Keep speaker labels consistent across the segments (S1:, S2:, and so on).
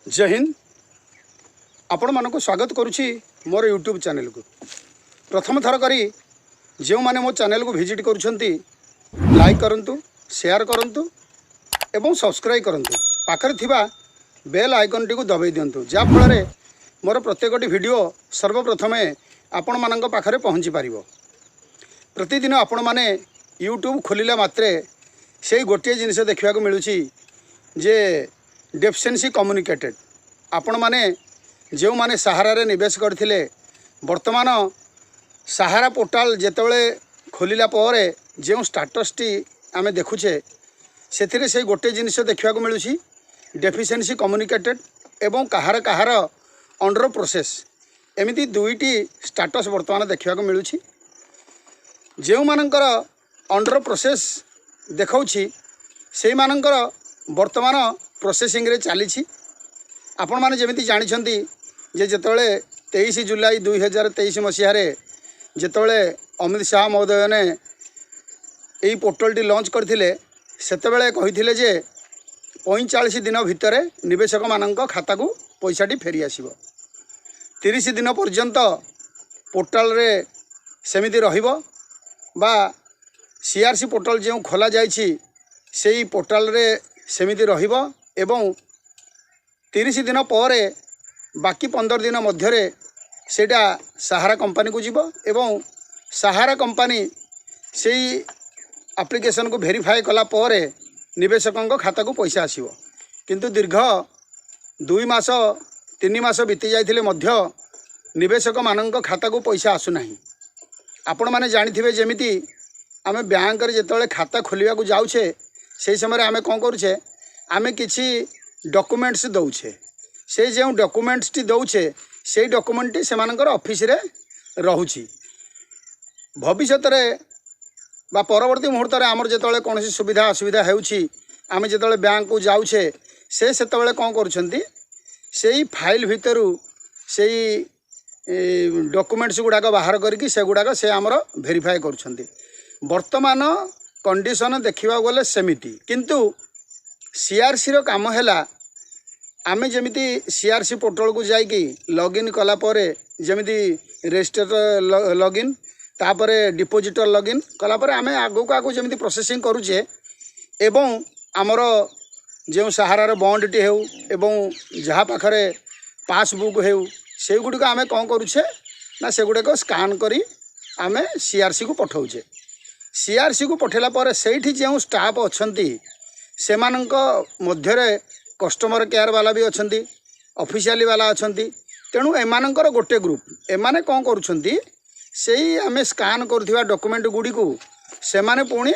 S1: जय हिंद। आपण मानक स्वागत करुछि मोर यूट्यूब चैनल को। प्रथम थर करी जो माने मो चैनल को विजिट करुछंती लाइक करंतु, शेयर करंतु एवं सब्सक्राइब करंतु। पाखरे थिबा बेल आइकन टी को दबाई दियंतु, जा फल मोर प्रत्येकटी वीडियो सर्वप्रथमे आपण मानक पाखरे पहुँची पारिबो। प्रतिदिन आपण माने यूट्यूब खोलिला मात्रे से गोटे जिनिस देखा मिलूँ जे डेफिशिएंसी कम्युनिकेटेड। आपण माने जो माने सहारा रे निवेश करथिले वर्तमान सहारा पोर्टाल जेतेबेले खोलिला पर जो स्टाटस टी आमे देखुछे सेथिरे से गोटे जिनिस देखा मिलूँ डेफिशिएंसी कम्युनिकेटेड एवं कहार कहार अंडर प्रोसेस, एमिति दुईटी स्टाटस वर्तमान देखा मिलूँ। जो मानकर अंडर प्रोसेस देखौछि से मानकर वर्तमान प्रोसेसिंग रे चली। आपण माने जेमिति जानिछंती जे जेतेबेले 23 जुलाई 2023 मसीहारे जेतेबेले अमित शाह महोदय ने यही पोर्टल टी लॉन्च करथिले सेतेबेले कहिथिले जे 45 दिन भितर निवेशक मानक खाता को पैसा टी फेरी आसीबो। 30 दिन पर्यंत पोर्टल रे सेमिति रहिबो बा सीआरसी पोर्टल जो खोला जाइछि सेही पोर्टल रे सेमिति रहिबो एवं 30 दिन पर बाकी 15 दिन मध्य सेटा सहारा कंपनी को जीव एवं सहारा कंपनी से एप्लिकेशन को वेरीफाई कला पर निवेशकों खाता को पैसा आसीबो। किंतु दीर्घ 2 मास 3 मास बीती जाइथिले मध्य निवेशक मानक खाता को पैसा आसुना। आपण माने जानिथिबे जेमिति आमे बैंक रे जेतेबेले खाता खोलिया को जाउछे से समय आमे कोन करूछे, आमे किछि डॉक्यूमेंट्स दउछे। से जो डॉक्यूमेंट्स टी दउछे से डॉक्यूमेंट टी से मानकर ऑफिस रे रहुछि। भविष्यत रे बा परवर्ती मुहूर्त रे हमर जेतेबेले कोनोसी सुविधा असुविधा हेउछि आमे जेतेबेले बैंक को जाउछे से सेतेबेले कोन करूछंती सेही फाइल भितरु सेही डॉक्यूमेंट्स गुडाक बाहर करके से गुडाक से हमर वेरीफाई करूछंती। वर्तमान कंडीशन देखिबा गले सेमिति, किंतु सीआरसी रो काम हैला आमे जेमिति सीआरसी पोर्टल को जाइकी लॉगिन कला परे जेमिति रजिस्टर लॉगिन तापरे डिपोजिटर लॉगिन कला परे आमे आगो को आगो जेमिति प्रोसेसिंग करूचे एवं आमर जो सहारा रो बॉन्ड टी हेउ एवं जहाँ पाखरे पासबुक हेउ से गुडिक आमे कोन करूचे ना से गुडिक स्कान करी आमे सीआरसी को पठाउचे। सीआरसी को पठेला पर सेठी जो स्टाफ अछंती सेमानंक मध्यरे कस्टमर केयर वाला भी अछंती, ऑफिशियली वाला अछंती। तेणु एमानंकर गोटे ग्रुप एमाने कोन करूछंती सेही आमे स्कान करथिबा डॉक्यूमेंट गुडी को सेमाने पुणी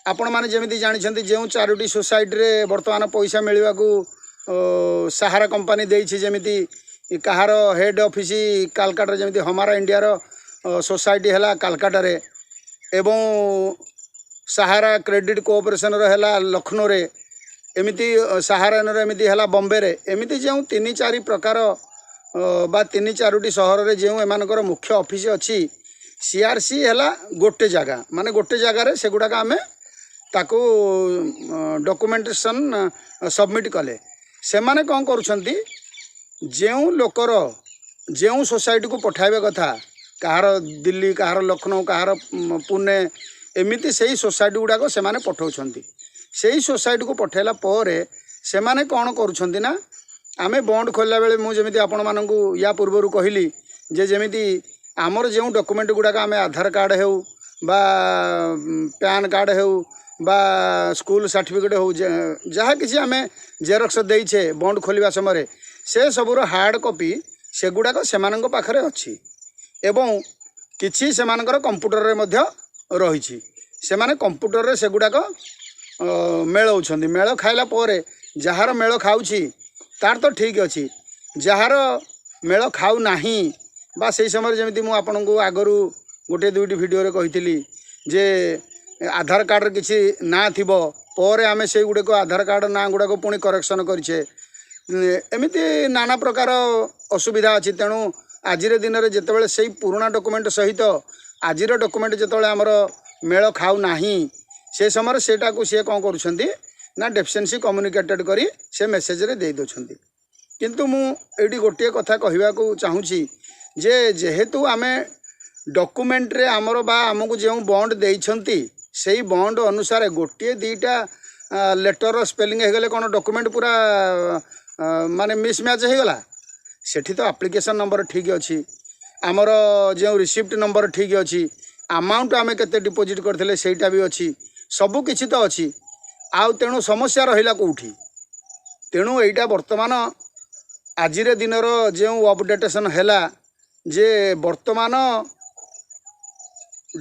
S1: आपण माने जेमिति जानिछंती जो 4टी सोसाइटी रे वर्तमान पैसा मिलवा को सहारा कंपनी देइछि। जेमिति कहार हेड ऑफिस कालकाटा जेमिति हमारा इंडिया रो सोसाइटी हैला कालकाटा रे एवं सहारा क्रेडिट कोऑपरेशन रहा लखनऊ रे, एमिति सहारा एमिति हैला बॉम्बे रे, एमिति जो 3-4 प्रकार बा 3-4टी सहर रे जो एमानकर मुख्य ऑफिस अच्छी सीआरसी हैला गोटे जगह माने गोटे जगह रे से गुडाक आमे ताको डॉक्यूमेंटेशन सबमिट कले से माने कोन करूछंती जो लोकर जो सोसाइटी को पठाइबे कथा कहार दिल्ली कहार लखनऊ कहार पुणे एमिति से सोसाइटी गुडाक से माने पठाउछंती। से सोसाइटी को पठेला पर से माने कोन करूछंती ना आमे बॉन्ड खोलला बेले मु जेमिति आपण मानकु या पूर्वरु कहिली जे जेमिति आमर जो डॉक्यूमेंट गुडाक आमे आधार कार्ड हेउ बा पैन कार्ड हेउ बा स्कूल सर्टिफिकेट हो जहाँ किसी आमे जेरक्स देइछे बॉन्ड खोलिबा समय से सबुर हार्ड कॉपी से गुडाक सेमानक पाखरे अछि एवं किछि सेमानकर कंप्यूटर रे मध्य रहिछि। सेमाने कंप्यूटर रे से गुडाक मेलौछंती। मेल खाइला परे जहार मेल खाउछि तार तो ठीक अछि, जहार मेल खाउ नाही बा से समय जेमिति मु आपनकु आगरु गोटे 2टी वीडियो रे कहितली जे आधार कार्ड रे किछि ना थिबो परे आमे से गुडे को आधार कार्ड ना गुडा को पुणी करेक्शन करिछे। एमिति नाना प्रकार असुविधा अछि। तेणु आजिर दिन में जितेबाला से पुराना डॉक्यूमेंट सहित आजिर डॉक्यूमेंट जितेबाला आमर मेल खाऊ नाही से समय सेटा को सी कौन करुँच ना डेफिशिएंसी कम्युनिकेटेड करी से मेसेज रे दे दौरान। किंतु मु एटी गोटे कथा कहवाक चाहूँगी जे जेहेतु आमे डॉक्यूमेंट रे आमर बा आमको जो बॉन्ड देइछंती सेही बॉन्ड अनुसार गोटे दीटा लेटर स्पेलिंग होगले कौन डॉक्यूमेंट पूरा माने मिसमैच हो गला सेठी तो एप्लिकेशन नंबर ठीक अच्छी आमर जो रिसिप्ट नंबर ठीक अच्छी अमाउंट आमे केते डिपोजिट करथिले सेटा भी अच्छी सबु किछि तो अच्छी आउ तेणु समस्या रहिला कोठी तेणु एटा वर्तमान आजिरे दिनर जो अपडेटेशन हैला जे वर्तमान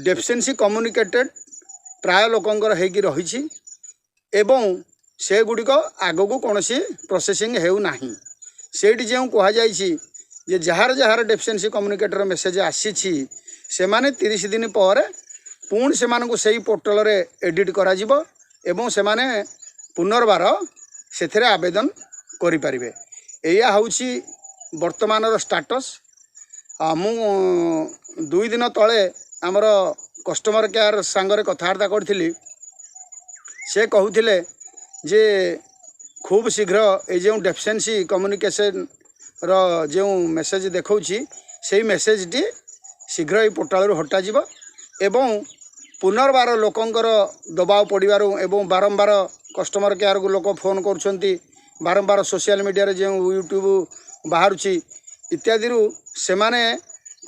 S1: डेफिशिएंसी कम्युनिकेटेड प्राय लोकंकर हेकी रही एवं से गुड़िक आगक कौन प्रोसेसिंग हेउ नाही सेठी जो कह जे जार जार डेफिशिएंसी कम्युनिकेटर मेसेज आसी से माने 30 दिन पर पुणी से सही पोर्टल रे एडिट करा जिवो एवं से माने पुनर्बार से आवेदन करि परिबे एया हउची वर्तमान स्टाटस मु 2 दिन तले आमर कस्टमर केयर सांगरे कथबार्ता करथिली से कहूथिले जे खूब शीघ्र ए जो डेफिशिएंसी कम्युनिकेशन रो जो मेसेज देखौछि सेही मेसेज टी शीघ्र ये पोर्टाल हटा जिवो एवं पुनर्बार लोकंकर दबाव पड़िबारु एवं बारंबार कस्टमर केयर को लोक फोन करुछंती बारंबार सोशल मीडिया रे जो यूट्यूब बाहरुछि इत्यादि से माने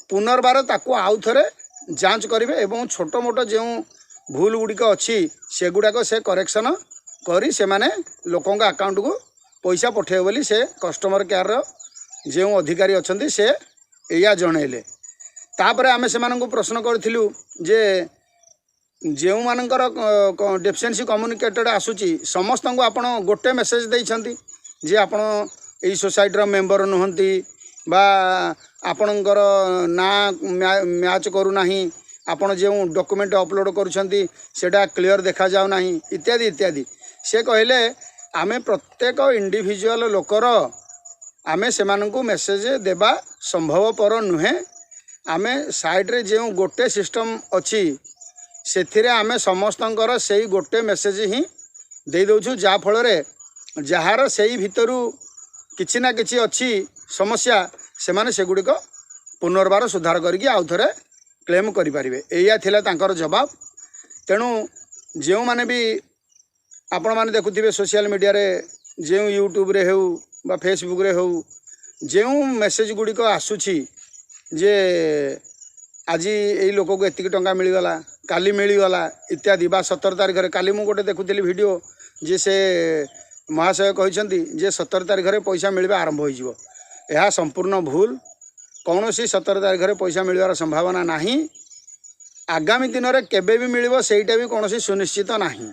S1: पुनर्बार ताकू आउ थरे जांच करेंगे एवं छोट मोट जो भूल गुड़िक अच्छी से गुड़ाक से करेक्शन करी से माने लोकों अकाउंट को पैसा पठे बोली से कस्टमर केयर जो अधिकारी अच्छा से या जनइले तापर आम से प्रश्न करूँ जे जो मानकर डेफिशिएंसी कम्युनिकेटेड आसूची समस्त को आपण गोटे मेसेज देइछंती जे आपण एई सोसाइटी मेंबर नुहंती बा आपणकर ना मैच करू नाही आपण जो डॉक्यूमेंट अपलोड करुछंती सेटा क्लियर देखा जाऊ नाही इत्यादि इत्यादि से कहले आमे प्रत्येक इंडिविजुअल लोकर आमे सेमानंकु मेसेज देबा संभवपर नुहे आमे साइड रे जो गोटे सिस्टम अच्छी से आमे समस्तंकर से गोटे मेसेज ही दे दउछु जा फल रे जहार से भितरु किछि ना किछि अच्छी समस्या से माने से गुड़िक पुनर्बार सुधार करके आउ थरे क्लेम करि परिबे एया थिला तांकर जवाब तेणु जो माने भी आपण माने देखुथिबे सोशल मीडिया रे जो यूट्यूब रे हेउ बा फेसबुक रे हेउ जो मेसेज गुड़िक आसुछि जे आज यही लोक को एतिक टंका मिलगला काली मिलगला इत्यादि बा 17 तारिख रे काली मु गोटे देखुଥିଲି वीडियो जे से महाशय कहते जे 17 तारिख रे पैसा मिलवा आरंभ हो यह संपूर्ण भूल कौन सी 17 तारिख रे पैसा मिलवार संभावना नहीं आगामी दिन में केबे भी मिलिबो सेटा भी कौन सुनिश्चित नहीं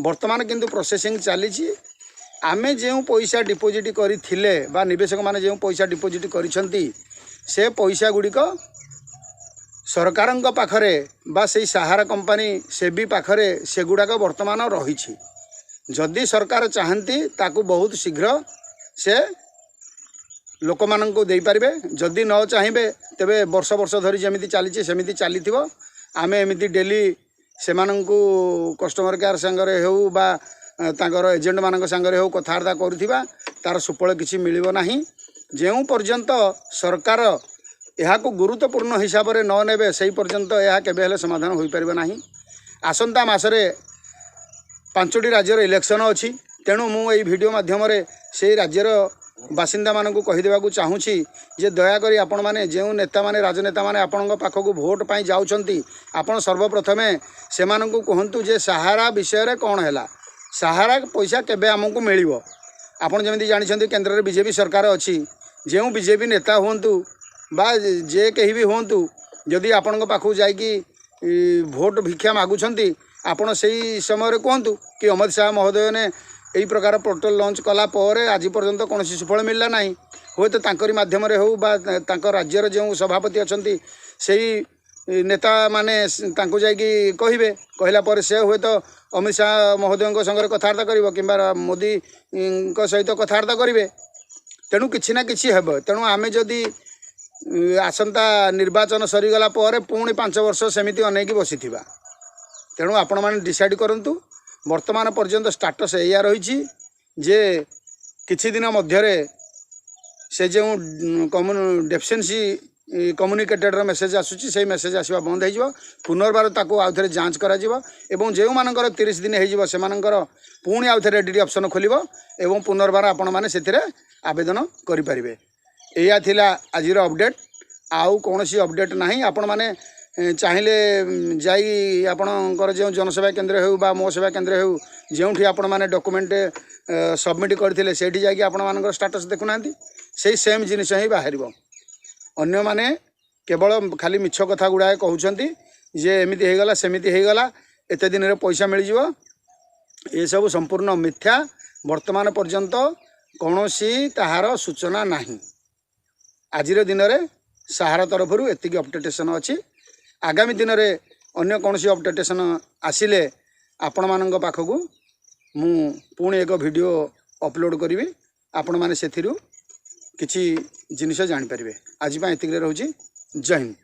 S1: वर्तमान किंतु प्रोसेसिंग चली आमे जो पैसा डिपोजिट करथिले बा निवेशक माने जो पैसा डिपोजिट करिसंती से पैसा गुड़िक सरकार पाखरे बा से सहारा कंपनी से भी पाखरे से गुड़ाक वर्तमान रही जदि सरकार चाहती ताकू बहुत शीघ्र से लोक मान को दे पारिबे जदि न चाहिए तेबे वर्ष वर्ष धरी जमी चली सेमती चली आम एमती डेली से कस्टमर केयर सांगरे हो बा तांकर एजेंट मान सांगरे हो कथबार्ता करुथिबा तार सुफल किसी मिलिबो नाही जो पर्यंत सरकार यह गुरुत्वपूर्ण हिसाब से न नेबे से पर्यंत यह केबे हेले समाधान हो पारिबो नाही आसंता मासरे 5टी राज्यर इलेक्शन अच्छी तेणु मुझे वीडियो माध्यम से राज्यर बासिंदा मानक कहीदेवाक चाहूँगी जे दयाकोरी आपण मैंने जो नेता माने राजनेता माने आपण पाखक भोट पाई जाउछंती आपण सर्वप्रथमे से कहतु जे सहारा विषय रे कौन है सहारा पैसा केबे आमको मिलिबो आपण जमी जानते केन्द्र में बीजेपी सरकार अच्छी जो बीजेपी नेता हूँ बा जे कहीं भी हूँ जदि आपण पाखक जाइकी भोट भिक्षा मागुछंती आपण से समय कहतु कि अमित शाह महोदय ने यही प्रकार पोर्टल लॉन्च कला आज पर्यंत कौन सुफल मिलला ना हे तो तांकरी माध्यम हो राज्यर जो सभापति अच्छा से नेता माने जाकि कहे कहला पर से हुए तो अमित शाह महोदय संगे कथबार्ता कर कि मोदी सहित कथबार्ता करेंगे तेणु किसी ना कि हे तेणु आम जदि आसंता निर्वाचन सरीगला पुणी 5 वर्ष सेमती अनेक बसी तेणु आपण मैंने डिसाइड करूँ वर्तमान पर्यंत स्टाटस या रही जे किछि दिन मध्य से जो डेफिशिएंसी कम्युनिकेटेडर मेसेज आसूची से मेसेज आसवा बंद हो पुनर्बार ताको आउ थे जांच करा एवं जो मानकर 30 दिन हो पुणी आउ थे डीडी ऑप्शन खोलिबो एवं पुनर्बार आपण माने सेथिरे आवेदन करि परिबे। एया थिला आजिर अपडेट आउ कोनोसी अपडेट नाही। आपण माने चाहिए जाई आपणकर जो जनसेवा केन्द्र हो बा मो सेवा केन्द्र हो जोठी आपण माने डॉक्यूमेंट सबमिट करथिले सेठी जाई आपण मानकर स्टेटस देखुना से सेम जिनिस ही बाहर अन्य माने केवल खाली मिछ कथा गुड़ाए कहउछंती जे एमिति हेगला सेमिति हेगला एते दिन रे पैसा मिल जिवो ये सब संपूर्ण मिथ्या। वर्तमान पर्यंत कौनसी ताहार सूचना नाही। आजिर दिन रे सहारा तरफ एतिक अपडेटेशन अच्छी। आगामी दिन रे अन्य कौनसी अपडेटेशन आसिले आपण मानक पाखकू मु पुणी एक वीडियो अपलोड करी आपण माने सेथिरु किछि जिनिस जानि परिबे। आज एतिक रहउची। जय हिंद।